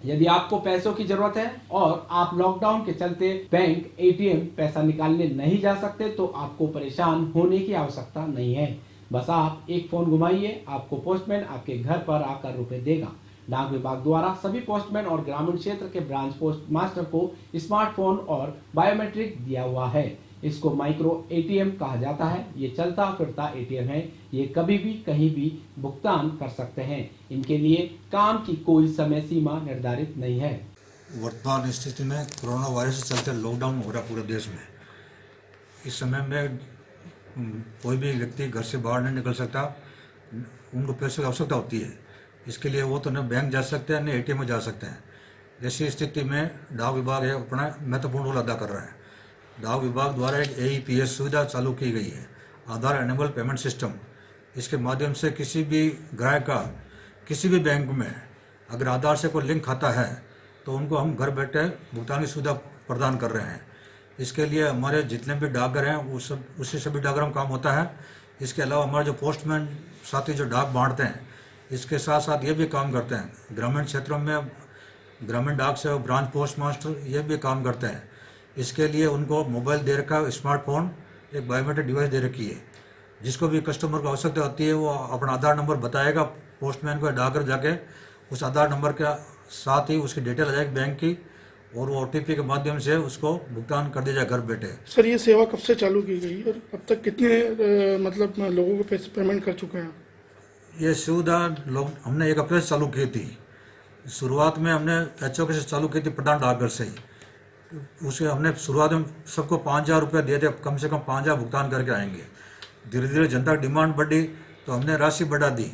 यदि आपको पैसों की जरूरत है और आप लॉकडाउन के चलते बैंक एटीएम पैसा निकालने नहीं जा सकते तो आपको परेशान होने की आवश्यकता नहीं है। बस आप एक फोन घुमाइए, आपको पोस्टमैन आपके घर पर आकर रुपए देगा। डाक विभाग द्वारा सभी पोस्टमैन और ग्रामीण क्षेत्र के ब्रांच पोस्ट मास्टर को स्मार्टफोन और बायोमेट्रिक दिया हुआ है। इसको माइक्रो एटीएम कहा जाता है। ये चलता फिरता एटीएम है। ये कभी भी कहीं भी भुगतान कर सकते हैं। इनके लिए काम की कोई समय सीमा निर्धारित नहीं है। वर्तमान स्थिति में कोरोना वायरस के चलते लॉकडाउन हो रहा पूरे देश में। इस समय में कोई भी व्यक्ति घर से बाहर नहीं निकल सकता। उनको पैसे की आवश्यकता होती है। इसके लिए वो तो न बैंक जा सकते हैं न एटीएम में जा सकते हैं। ऐसी स्थिति में डाक विभाग अपना महत्वपूर्ण रोल अदा कर रहा है। डाक विभाग द्वारा एक AEPS सुविधा चालू की गई है, आधार एनेबल पेमेंट सिस्टम। इसके माध्यम से किसी भी ग्राहक का किसी भी बैंक में अगर आधार से कोई लिंक खाता है तो उनको हम घर बैठे भुगतान की सुविधा प्रदान कर रहे हैं। इसके लिए हमारे जितने भी डाकघर हैं उसी सभी डाकघरों में काम होता है। इसके अलावा हमारे जो पोस्टमैन साथी जो डाक बांटते हैं, इसके साथ साथ ये भी काम करते हैं। ग्रामीण क्षेत्रों में ग्रामीण डाक सेवक, ब्रांच पोस्ट मास्टर ये भी काम करते हैं। इसके लिए उनको मोबाइल दे रखा है, स्मार्टफोन, एक बायोमेट्रिक डिवाइस दे रखी है। जिसको भी कस्टमर को आवश्यकता होती है वो अपना आधार नंबर बताएगा पोस्टमैन को, डाकघर जाके उस आधार नंबर के साथ ही उसकी डिटेल आ जाएगी बैंक की और वो OTP के माध्यम से उसको भुगतान कर दिया जाए घर बैठे। सर, ये सेवा कब से चालू की गई और अब तक कितने मतलब लोगों को पैसे पेमेंट कर चुके हैं? ये सुविधा हमने 1 अप्रैल से चालू की थी। शुरुआत में हमने HOK से चालू की थी, प्रधान डाकघर से ही। उसे हमने शुरुआत में सबको 5,000 रुपये दिए थे, कम से कम 5,000 भुगतान करके आएंगे। धीरे धीरे जनता की डिमांड बढ़ी तो हमने राशि बढ़ा दी।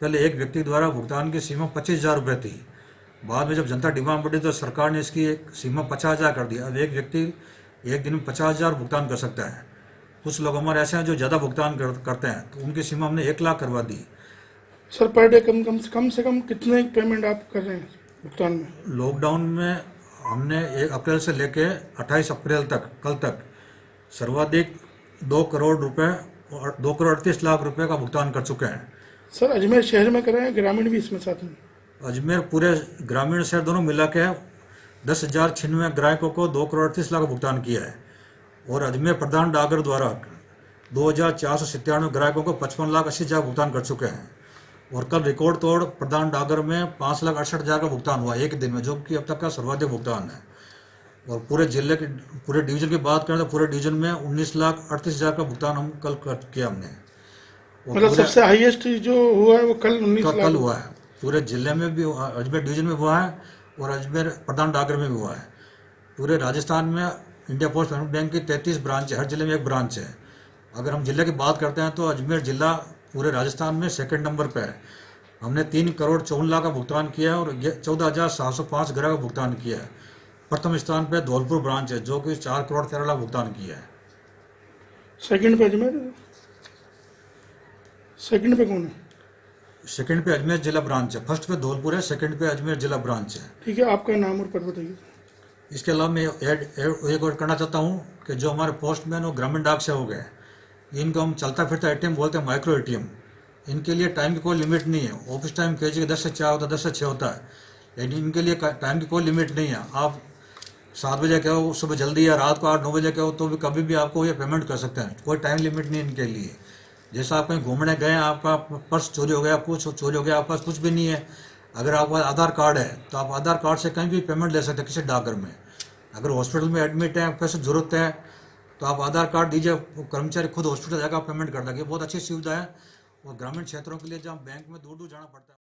पहले एक व्यक्ति द्वारा भुगतान की सीमा 25,000 रुपये थी। बाद में जब जनता डिमांड बढ़ी तो सरकार ने इसकी एक सीमा 50,000 कर दी। अब एक व्यक्ति एक दिन में 50,000 भुगतान कर सकता है। कुछ लोग हमारे ऐसे हैं जो ज़्यादा भुगतान करते हैं तो उनकी सीमा हमने 1 लाख करवा दी। सर, पर डे कम से कम कितने पेमेंट आप कर रहे हैं भुगतान में? लॉकडाउन में हमने 1 अप्रैल से लेके 28 अप्रैल तक, कल तक सर्वाधिक 2 करोड़ रुपए और 2 करोड़ 38 लाख रुपए का भुगतान कर चुके हैं। सर, अजमेर शहर में कराए, ग्रामीण भी इसमें साथ में? अजमेर पूरे ग्रामीण शहर दोनों मिला के 10,096 ग्राहकों को 2 करोड़ 38 लाख का भुगतान किया है। और अजमेर प्रधान डाकघर द्वारा 2,497 ग्राहकों को 55 लाख 80 हज़ार भुगतान कर चुके हैं। और कल रिकॉर्ड तोड़ प्रधान डाकघर में 5,68,000 का भुगतान हुआ एक दिन में, जो कि अब तक का सर्वाधिक भुगतान है। और पूरे जिले के पूरे डिवीजन की बात करें तो पूरे डिवीजन में 19,38,000 का भुगतान हम कल किया हमने। मतलब सबसे हाईएस्ट जो हुआ है वो कल 19 लाख कल हुआ है। पूरे जिले में भी, अजमेर डिवीजन में हुआ है और अजमेर प्रधान डाकघर में भी हुआ है। पूरे राजस्थान में इंडिया पोस्ट पेमेंट बैंक की 33 ब्रांच है, हर जिले में एक ब्रांच है। अगर हम जिले की बात करते हैं तो अजमेर जिला पूरे राजस्थान में 2nd नंबर पे है। हमने 3 करोड़ 54 लाख का भुगतान किया है और 14,705 ग्राहक का भुगतान किया है। प्रथम स्थान पे धौलपुर ब्रांच है जो कि 4 करोड़ 13 लाख भुगतान किया है। सेकंड पे अजमेर, सेकंड पे कौन है? सेकंड पे अजमेर जिला ब्रांच है। फर्स्ट पे धौलपुर है, सेकंड पे अजमेर जिला ब्रांच है। ठीक है, आपका नाम और पद बताइए। इसके अलावा मैं एक और करना चाहता हूँ कि जो हमारे पोस्टमैन और ग्रामीण डाक सेवक हैं, इनको हम चलता फिरता एटीएम बोलते हैं, माइक्रो एटीएम। इनके लिए टाइम की कोई लिमिट नहीं है। ऑफिस टाइम कह के 10 से 4 होता है, 10 से 6 होता है, लेकिन इनके लिए टाइम की कोई लिमिट नहीं है। आप 7 बजे कहो, सुबह जल्दी, या रात को 8-9 बजे कहो तो भी कभी भी आपको ये पेमेंट कर सकते हैं। कोई टाइम लिमिट नहीं इनके लिए। जैसा आप कहीं घूमने गए, आपका पर्स चोरी हो गया, कुछ चोरी हो गया, आपके पास कुछ भी नहीं है, अगर आपका आधार कार्ड है तो आप आधार कार्ड से कहीं भी पेमेंट ले सकते हैं किसी डाकघर में। अगर हॉस्पिटल में एडमिट है, पैसे जरूरत है तो आप आधार कार्ड दीजिए, कर्मचारी खुद हॉस्पिटल जाकर पेमेंट कर देंगे। बहुत अच्छी सुविधा है। और ग्रामीण क्षेत्रों के लिए जहाँ बैंक में दूर दूर जाना पड़ता है।